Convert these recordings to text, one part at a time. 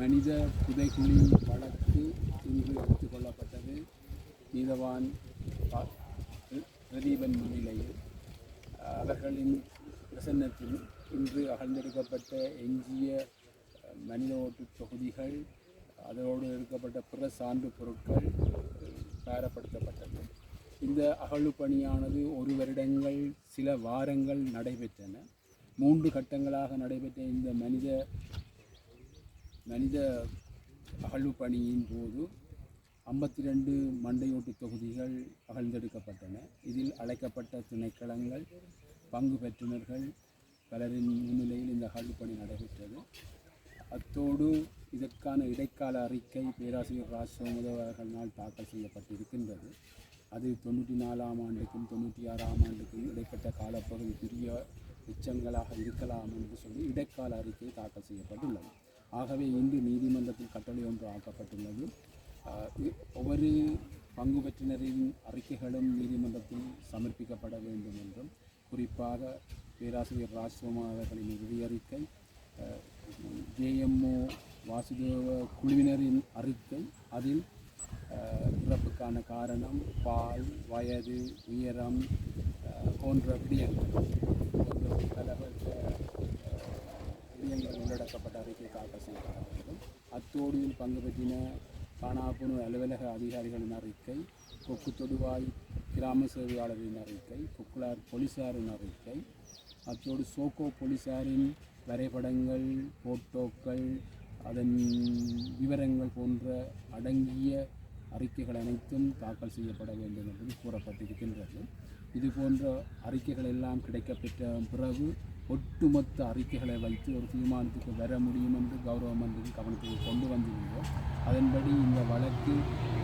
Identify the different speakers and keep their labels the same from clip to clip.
Speaker 1: மனித புதைகுழி வழக்கு இன்று எடுத்துக்கொள்ளப்பட்டது. நீதவான் பிரதீபன் முன்னிலையில் அவர்களின் பிரசன்னத்தில் இன்று அகழ்ந்தெடுக்கப்பட்ட எஞ்சிய மனித ஓட்டு தொகுதிகள் அதோடு எடுக்கப்பட்ட பிற சான்று பொருட்கள் தயாரப்படுத்தப்பட்டது. இந்த அகழ்வு பணியானது 1 வருடங்கள் சில வாரங்கள் நடைபெற்றன. 3 கட்டங்களாக நடைபெற்ற இந்த மனித அகழ்வு பணியின் போது 52 மண்டையோட்டு தொகுதிகள் அகழ்ந்தெடுக்கப்பட்டன. இதில் அழைக்கப்பட்ட திணைக்களங்கள், பங்கு பெற்றுநர்கள் பலரின் முன்னிலையில் இந்த அகழ்வு பணி நடைபெற்றது. அத்தோடு இதற்கான இடைக்கால அறிக்கை பேராசிரியர் ராஜ்சோமதோ அவர்களால் தாக்கல் செய்யப்பட்டிருக்கின்றது. அது 94ஆம் ஆண்டுக்கும் 96ஆம் ஆண்டுக்கும் இடைப்பட்ட காலப்பகுதி பெரிய எச்சங்களாக இருக்கலாம் என்று சொல்லி இடைக்கால அறிக்கை தாக்கல் செய்யப்பட்டுள்ளது. ஆகவே இன்று நீதிமன்றத்தில் கட்டளை ஒன்று ஆக்கப்பட்டுள்ளது. ஒவ்வொரு பங்கு பெற்றினரின் அறிக்கைகளும் நீதிமன்றத்தில் சமர்ப்பிக்கப்பட வேண்டும் என்றும், குறிப்பாக பேராசிரியர் ராஜ்சோமா அவர்களின் இறுதி அறிக்கை, JMO வாசுதேவ குழுவினரின் அறிக்கை, அதில் இறப்புக்கான காரணம், பால், வயது, உயரம் போன்ற விடயங்கள் உள்ளடக்கப்பட்ட அறிக்கை தாக்கல் செய்யப்பட வேண்டும். அத்தோடு பங்கு பெற்றின காணாப்போனோர் அலுவலக அதிகாரிகளின் அறிக்கை, கொக்கு தொடுவாய் கிராம சேவையாளரின் அறிக்கை, கொக்குளார் போலீசாரின் அறிக்கை, அத்தோடு சோகோ போலீசாரின் வரைபடங்கள், போட்டோக்கள், அதன் விவரங்கள் போன்ற அடங்கிய அறிக்கைகள் அனைத்தும் தாக்கல் செய்யப்பட வேண்டும் என்று கூறப்பட்டிருக்கின்றது. இது போன்ற அறிக்கைகள் எல்லாம் கிடைக்கப்பெற்ற பிறகு ஒட்டுமொத்த அறிக்கைகளை வைத்து ஒரு தீர்மானத்துக்கு வர முடியும் என்று கௌரவ மந்திரி கவனத்துக்கு கொண்டு வந்திருந்தோம். அதன்படி இந்த வழக்கு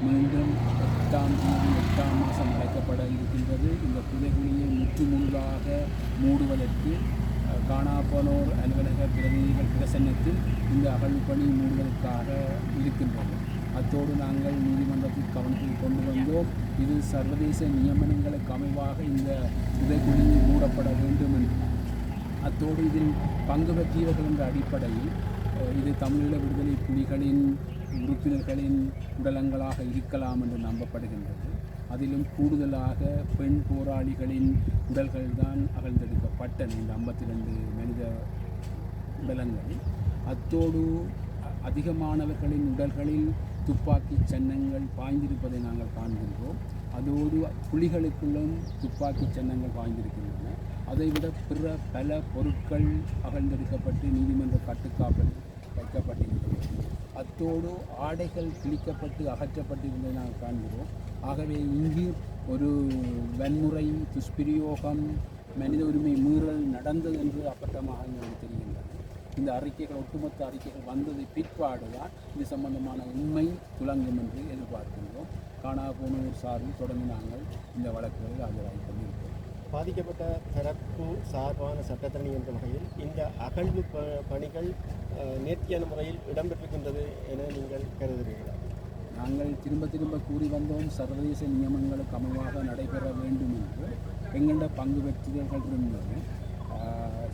Speaker 1: மீண்டும் 8ஆம் தேதி 8ஆம் மாதம் அழைக்கப்பட இருக்கின்றது. இந்த புதைகுழியை முற்றுமுழுதாக மூடுவதற்கு காணாப்போனோர் அலுவலக பிரதிநிதிகள் பிரசன்னத்தில் இந்த அகழ்வு பணி மூடுவதற்காக இருக்கின்றது. அத்தோடு நாங்கள் நீதிமன்றத்தில் கவனத்தில் கொண்டு வந்தோம். இது சர்வதேச நியமனங்களுக்கு அமைவாக இந்த புதைகுழி மூடப்பட வேண்டும் என்று. அத்தோடு இதில் பங்கு பெற்றியவர்கள் என்ற அடிப்படையில் இது தமிழீழ விடுதலை புலிகளின் உறுப்பினர்களின் உடலங்களாக இருக்கலாம் என்று நம்பப்படுகின்றது. அதிலும் கூடுதலாக பெண் போராளிகளின் உடல்கள் தான் அகழ்ந்தெடுக்கப்பட்டன இந்த 52 மனித உடலங்கள். அத்தோடு அதிகமானவர்களின் உடல்களில் துப்பாக்கி சின்னங்கள் பாய்ந்திருப்பதை நாங்கள் காண்கின்றோம். அதோடு புலிகளுக்குள்ளும் துப்பாக்கி சின்னங்கள் பாய்ந்திருக்கின்றன. அதைவிட பிற பல பொருட்கள் அகழ்ந்தெடுக்கப்பட்டு நீதிமன்ற கட்டுக்காப்பில் வைக்கப்பட்டிருக்கிறது. அத்தோடு ஆடைகள் கிழிக்கப்பட்டு அகற்றப்பட்டிருந்ததை நாங்கள் காண்கிறோம். ஆகவே இங்கு ஒரு வன்முறை, துஷ்பிரயோகம், மனித உரிமை மீறல் நடந்தது என்று அப்பட்டமாக எங்களுக்கு தெரிகின்றது. இந்த அறிக்கைகள், ஒட்டுமொத்த அறிக்கைகள் வந்ததை பிற்பாடுதான் இது சம்பந்தமான உண்மை துலங்கும் என்று எதிர்பார்க்கின்றோம். காணாப்போனோர் சார்பில் தொடர்ந்து நாங்கள் இந்த வழக்குகளில் ஆஜராகி கொண்டிருக்கிறோம்.
Speaker 2: பாதிக்கப்பட்ட தரப்பு சார்பான சட்டத்தரணி என்ற வகையில் இந்த அகழ்வு பணிகள் நேர்த்தியான முறையில் இடம்பெற்றிருக்கின்றது என நீங்கள் கருதுகிறீர்களா?
Speaker 1: நாங்கள் திரும்ப கூறி வந்தோம், சர்வதேச நியமனங்களுக்கு அமைவாக நடைபெற வேண்டும் என்று. எங்களோட பங்கு பெற்றவர்கள் இருந்தது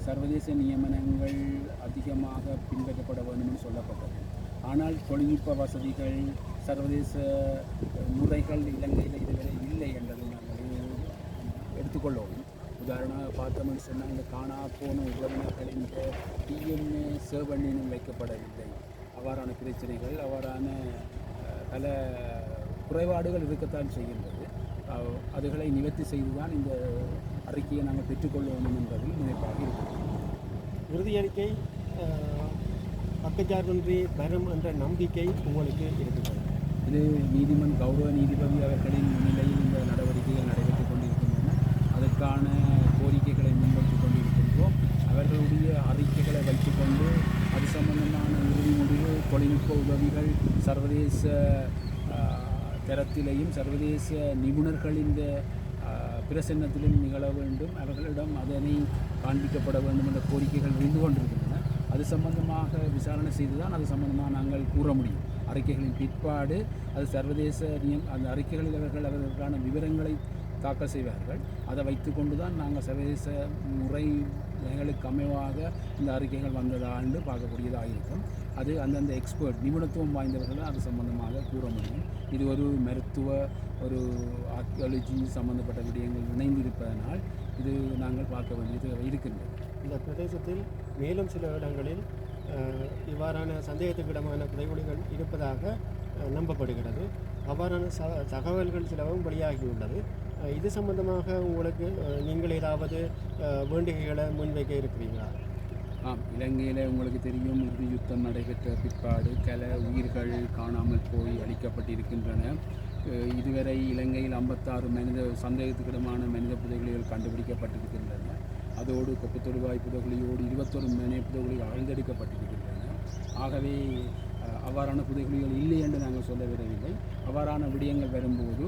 Speaker 1: சர்வதேச நியமனங்கள் அதிகமாக பின்பற்றப்பட வேண்டும் என்று சொல்லப்பட்டது. ஆனால் தொழில்நுட்ப வசதிகள், சர்வதேச முறைகள் இலங்கையில் இதுவரை இல்லை என்பதை நாங்கள் எடுத்துக்கொள்ளவும். உதாரணமாக பார்த்தோம்னு சொன்னால், இந்த காணாப்போன உறவினர்களின் DNA சேவண்ணினும் வைக்கப்படவில்லை. அவ்வாறான பிரச்சனைகள், அவ்வாறான பல குறைபாடுகள் இருக்கத்தான் செய்கின்றது. அதுகளை நிவர்த்தி செய்துதான் இந்த அறிக்கையை நாங்கள் பெற்றுக்கொள்ள வேண்டும் என்பதில் நினைப்பாக இருக்கிறது.
Speaker 2: இறுதி அறிக்கை பக்கச்சார்பின்றி வரும் என்ற நம்பிக்கை உங்களுக்கு இருக்கிறது.
Speaker 1: இது கௌரவ நீதிபதி அவர்களின் முன்னிலையில் இந்த நடவடிக்கைகள் நடைபெற்றுக் கொண்டிருக்கின்றன. அதற்கான கோரிக்கைகளை முன்வைத்துக் கொண்டிருக்கின்றோம். அவர்களுடைய அறிக்கைகளை வைத்துக்கொண்டு அது சம்பந்தமான இறுதி முடிவு, தொழில்நுட்ப உதவிகள் சர்வதேச தரத்திலேயும் சர்வதேச நிபுணர்களின் பிரசன்னத்திலும் நிகழ வேண்டும். அவர்களிடம் அதனை காண்பிக்கப்பட வேண்டும் என்ற கோரிக்கைகள் இருந்து கொண்டிருக்கின்றன. அது சம்பந்தமாக விசாரணை செய்துதான் அது சம்பந்தமாக நாங்கள் கூற முடியும். அறிக்கைகளின் பிற்பாடு அது சர்வதேச அந்த அறிக்கைகளில் அவர்களுக்கான விவரங்களை தாக்கல் செய்வார்கள். அதை வைத்துக்கொண்டு தான் நாங்கள் சர்வதேச முறைகளுக்கு அமைவாக இந்த அறிக்கைகள் வந்ததா என்று பார்க்கக்கூடியதாக இருக்கும். அது அந்தந்த எக்ஸ்பர்ட் நிபுணத்துவம் வாய்ந்தவர்கள் அது சம்பந்தமாக கூற முடியும். இது ஒரு மருத்துவ ஒரு ஆர்கியாலஜி சம்பந்தப்பட்ட விடயங்கள் இணைந்திருப்பதனால் இது நாங்கள் பார்க்க வேண்டியது இருக்கின்றது.
Speaker 2: இந்த பிரதேசத்தில் மேலும் சில இடங்களில் இவ்வாறான சந்தேகத்துக்கிடமான புதைகுழிகள் இருப்பதாக நம்பப்படுகிறது. அவ்வாறான தகவல்கள் சிலவும் வெளியாகியுள்ளது. இது சம்பந்தமாக உங்களுக்கு நீங்கள் ஏதாவது வேண்டுகைகளை முன்வைக்க இருக்கிறீங்களா?
Speaker 1: இலங்கையில் உங்களுக்கு தெரியும், இறுதி யுத்தம் நடைபெற்ற பிற்பாடு உயிர்கள் காணாமல் போய் அளிக்கப்பட்டிருக்கின்றன. இதுவரை இலங்கையில் 56 சந்தேகத்துக்கிடமான மனித புதைகுழிகள் கண்டுபிடிக்கப்பட்டிருக்கின்றன. அதோடு கொக்குத்தொடுவாய் புதைகுழியோடு 21 மனித புதைகுழிகள் அகழ்ந்தெடுக்கப்பட்டிருக்கின்றன. ஆகவே அவ்வாறான புதைகுழிகள் இல்லை என்று நாங்கள் சொல்ல விடவில்லை. அவ்வாறான விடயங்கள் வரும்போது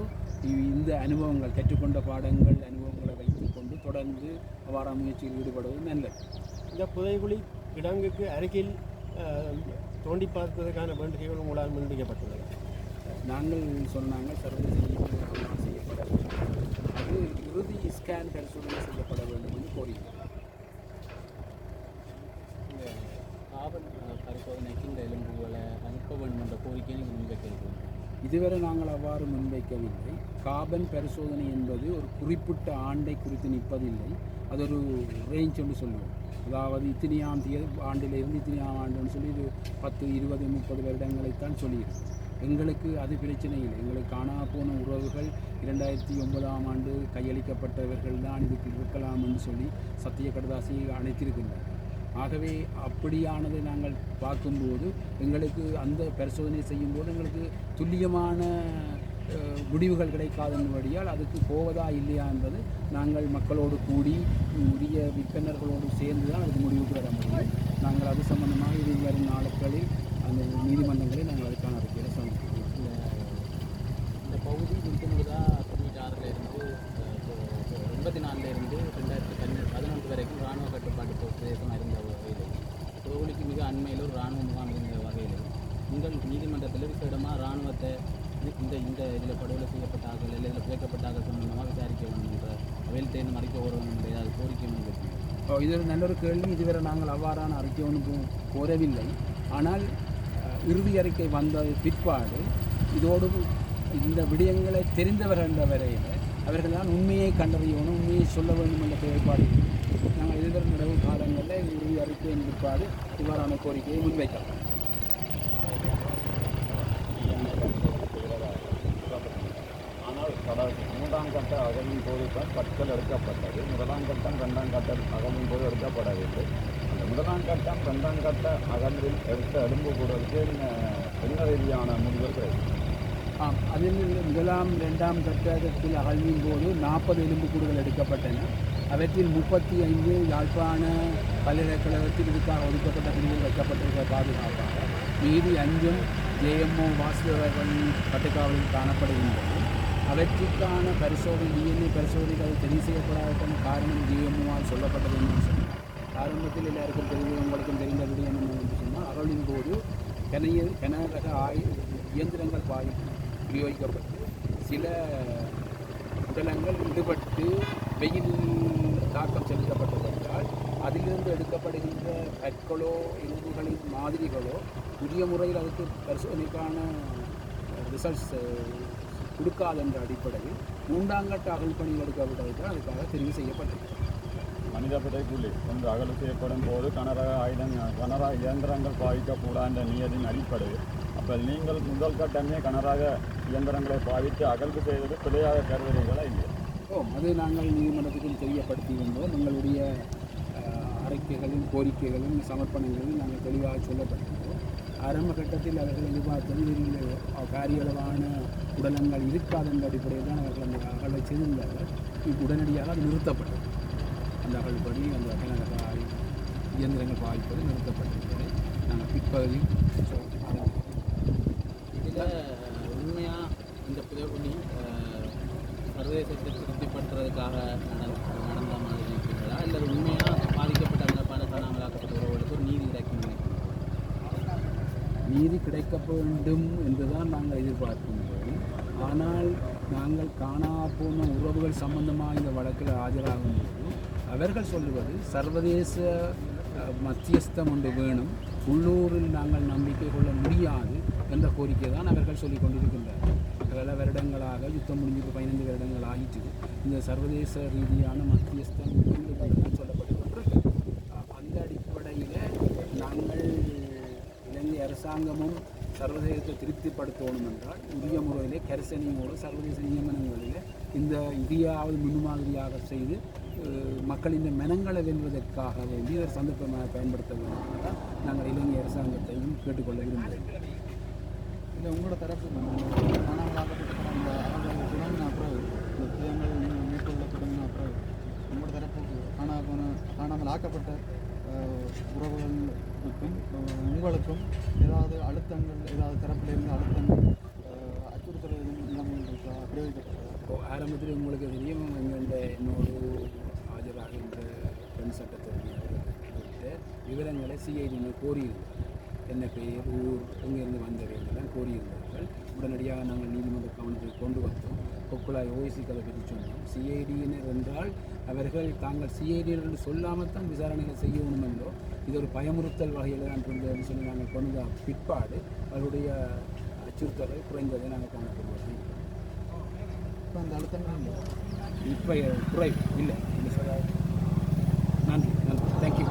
Speaker 1: இந்த அனுபவங்கள், கற்றுக்கொண்ட பாடங்கள், அனுபவங்களை வைத்துக்கொண்டு தொடர்ந்து அவ்வாறான முயற்சியில் ஈடுபடுவது நல்லது.
Speaker 2: இந்த புதைகுழி கிடங்குக்கு அருகில் தோண்டி பார்ப்பதற்கான வேண்டுகைகள் உங்களால் முன்வைக்கப்பட்டுள்ளது.
Speaker 1: நாங்கள் சொன்னாங்க சர்வதேச செய்யப்பட வேண்டும், அது இறுதி ஸ்கேன் பரிசோதனை செய்யப்பட வேண்டும் என்று கோரிக்கை.
Speaker 3: இந்த காவல் பரிசோதனைக்கு இந்த எலும்புகளை அனுப்ப வேண்டும் என்ற கோரிக்கையை முன்வைக்க.
Speaker 1: இதுவரை நாங்கள் அவ்வாறு முன்வைக்கவில்லை. காபன் பரிசோதனை என்பது ஒரு குறிப்பிட்ட ஆண்டை குறித்து நிற்பதில்லை. அது ஒரு ரேஞ்ச் என்று சொல்லுவோம். அதாவது இத்தனையாம் ஆண்டிலிருந்து இத்தனையாம் ஆண்டுன்னு சொல்லி இது 10, 20, 30 வருடங்களைத்தான் சொல்லியிருக்கு. எங்களுக்கு அது பிரச்சனை இல்லை. எங்களுக்கு காணா போன உறவுகள் 2009ஆம் ஆண்டு கையளிக்கப்பட்டவர்கள் தான் இதுக்கு இருக்கலாம் என்று சொல்லி சத்திய கடதாசியை அணைத்திருக்கின்றனர். ஆகவே அப்படியானதை நாங்கள் பார்க்கும்போது எங்களுக்கு அந்த பரிசோதனை செய்யும்போது எங்களுக்கு துல்லியமான முடிவுகள் கிடைக்காதபடியால் அதுக்கு போவதா இல்லையா என்பது நாங்கள் மக்களோடு கூடி உரிய விற்பனர்களோடு சேர்ந்து தான் அதுக்கு முடிவுக்கு வர முடியும். நாங்கள் அது சம்பந்தமாக இது வரும் நாட்களில் அந்த நீதிமன்றங்களில் நாங்கள் அதுக்கான அறிக்கையை சமர்ப்பிக்கிறோம்.
Speaker 3: இந்த பகுதி முழுதாக 96லேருந்து 84லேருந்து 2011 வரைக்கும் இராணுவ கட்டுப்பாட்டு பிரதேசம் இருந்த வகையில் புதைகுழிக்கு மிக அண்மையில் ஒரு இராணுவ முகாம் இருந்த வகையில் நீங்கள் நீதிமன்றத்தில் விசேடமாக இராணுவத்தை இந்த இதில் படுகொலை செய்யப்பட்டார்கள் இல்லை இதில் புதைக்கப்பட்டார்கள் சம்பந்தமாக விசாரிக்க வேண்டும் என்ற அவையில் தேர்ந்து மறைக்க வரும் என்ற ஏதாவது கோரிக்கை முன்வைக்கும்.
Speaker 1: இது ஒரு நல்ல ஒரு கேள்வி. இதுவரை நாங்கள் அவ்வாறான அறிக்கை ஒன்றும் கோரவில்லை. ஆனால் இறுதி அறிக்கை வந்த பிற்பாடு இதோடு இந்த விடயங்களை தெரிந்தவர்கள் என்ற வரையில் அவர்கள் தான் உண்மையை கண்டறியணும், உண்மையை சொல்ல வேண்டும் என்ற தேவைப்பாடு. நாங்கள் எதிர்வரும் நடவு காலங்களில் இறுதி அறிக்கையின் பிற்பாடு இவ்வாறான கோரிக்கையை முன்வைக்கலாம்.
Speaker 4: ஆனால் மூன்றாம் கட்ட அகலின் போது தான் கற்கள் எடுக்கப்பட்டது. முதலாம் கட்டம் 2ஆம் கட்ட அகலின் போது எடுக்கப்படவில்லை. அந்த முதலாம் கட்டம் 2ஆம் கட்ட அகலில் எடுத்த எலும்பு கூடலுக்கு என்ன ரீதியான முடிவுகள் கிடைக்கும்?
Speaker 1: அதில் முதலாம் 2ஆம் கட்டத்தில் அகழ்வின் போது 40 எலும்புக்கூடுகள் எடுக்கப்பட்டன. அவற்றில் 35 யாழ்ப்பாண பல்கலைக்கழகத்தில் இதுக்காக ஒதுக்கப்பட்ட பிரிவில் வைக்கப்பட்டிருக்க பாதுகாப்பாக, மீதி 5 JMO வாசுதேவர்கள் கட்டுக்காவலில் காணப்படுகின்றன. அவற்றுக்கான பரிசோதனை DNA பரிசோதனைகள் தெரிவு செய்யப்படாத காரணம் JMOவால் சொல்லப்பட்டது என்று சொன்னால், ஆரம்பத்தில் எல்லாருக்கும் தெரிந்து உங்களுக்கும் தெரிந்த விடயம் என்று சொன்னால், அகழ்வின் போது கனரக இயந்திரங்கள் உபயோகிக்கப்பட்டு சில உடலங்கள் விடுபட்டு வெயில் தாக்கம் செலுத்தப்பட்டதென்றால் அதிலிருந்து எடுக்கப்படுகின்ற கற்களோ எலும்புகளின் மாதிரிகளோ புதிய முறையில் அதுக்கு பரிசோதனைக்கான ரிசல்ட்ஸ் கொடுக்காது என்ற அடிப்படையில் 3ஆம் கட்ட அகழ்பணியில் எடுக்கப்பட்டதற்கு அதுக்காக தெரிவு செய்யப்பட்டது.
Speaker 4: மனித புதைக்குழி ஒன்று அகழ்வு செய்யப்படும் போது கனரக இயந்திரங்கள் பாவிக்கக்கூடாது என்ற நியதியின் அடிப்படையில் அப்போ நீங்கள் முதல் கட்டமே கனரக இயந்திரங்களை பாவித்து அகழ்வு செய்வது பிழையாக கருதுகிறீர்களா இல்லை?
Speaker 1: அது நாங்கள் நீதிமன்றத்துக்கும் தெரியப்படுத்தியிருந்தோம். எங்களுடைய அறிக்கைகளும் கோரிக்கைகளும் சமர்ப்பணங்களும் நாங்கள் தெளிவாக சொல்லப்பட்டிருந்தோம். ஆரம்ப கட்டத்தில் அவர்கள் எதிர்பார்த்தது காரியளவான உடலங்கள் இருக்காது என்ற அடிப்படையில் தான் அவர்கள் அந்த அகழை செய்திருந்தார்கள். உடனடியாக அது நிறுத்தப்பட்டது. அந்த அகழ்படி அந்த கனரக இயந்திரங்கள் பாவிப்பது நிறுத்தப்பட்டிருக்கிறது. நாங்கள் பிற்பகுதியில்
Speaker 3: இதில் உண்மையாக இந்த புதைகுழி சர்வதேசத்தை திருப்திப்படுத்துறதுக்காக நடந்த மாதிரி இருக்கிறதா இல்லை உண்மையாக பாதிக்கப்பட்ட அந்த பல காணாமலாக்கப்பட்ட உறவுகளுக்கு ஒரு நீதி கிடைக்கும்?
Speaker 1: நீதி கிடைக்க வேண்டும் என்றுதான் நாங்கள் எதிர்பார்க்கின்றோம். ஆனால் நாங்கள் காணா போன உறவுகள் சம்பந்தமாக இந்த வழக்கில் ஆஜராகும் போது அவர்கள் சொல்லுவது சர்வதேச மத்தியஸ்தம் ஒன்று வேணும், உள்ளூரில் நாங்கள் நம்பிக்கை கொள்ள முடியாது என்ற கோரிக்கை தான் அவர்கள் சொல்லிக் கொண்டிருக்கின்றார்கள். பல வருடங்களாக யுத்தம் முடிஞ்சு 15 வருடங்கள் ஆகிட்டு இந்த சர்வதேச ரீதியான மத்தியஸ்தம் சொல்லப்பட்டு அந்த அடிப்படையில் நாங்கள் இலங்கை அரசாங்கமும் சர்வதேசத்தை திருப்திப்படுத்தணும் என்றால் உரிய முறையிலே கரிசனையோடு சர்வதேச நியமனங்களில் இந்த இந்தியாவை முன்மாதிரியாக செய்து மக்களின் மனங்களை வெல்வதற்காக வேண்டி ஒரு சந்தர்ப்பமாக பயன்படுத்த வேண்டும் என்றால் நாங்கள் இலங்கை அரசாங்கத்தையும் கேட்டுக்கொள்ள விரும்புகிறோம்.
Speaker 5: இல்லை உங்களோட தரப்பு காணாமலாக்கப்பட்ட அந்த அவர்கள் தொடங்கின அப்புறம் இந்த புயங்கள் நீங்கள் மேற்கொள்ள தொடங்கின அப்புறம் உங்களோட தரப்புக்கு காணாமல் ஆக்கப்பட்ட உறவுகளுக்கும் உங்களுக்கும் ஏதாவது அழுத்தங்கள் ஏதாவது தரப்பிலிருந்து அழுத்தங்கள் அச்சுறுத்தல் நிலைமைகள் இருக்கா பிரயோகிக்கப்பட்டதா?
Speaker 1: ஆரம்பத்தில் உங்களுக்கு தெரியும் என்னோடு ஆஜராகின்ற பெண் சட்டத்திற்கு விவரங்களை சிஐடியினர் கோரியிருந்தார். என்ன பெயர், ஊர், எங்கிருந்து வந்தவைகளெல்லாம் கோரியிருந்தார்கள். உடனடியாக நாங்கள் நீதிமன்ற கவனத்தில் கொண்டு வந்தோம். கொக்குழாய் ஓய்சிக்கு அதை பற்றி சொன்னோம். சிஐடியினர் என்றால் அவர்கள் தாங்கள் சிஐடியினர் என்று சொல்லாமல் தான் விசாரணைகள் செய்யணும் என்றோ இது ஒரு பயமுறுத்தல் வகையில் தான் இருந்ததுன்னு சொல்லி நாங்கள் கொண்டு பிற்பாடு அவருடைய அச்சுறுத்தலை குறைந்ததை நாங்கள் காணப்படுவோம்.
Speaker 5: இப்போ அந்த அழுத்தங்கள்
Speaker 1: இப்போ குறைவு இல்லை. நன்றி, தேங்க்யூ.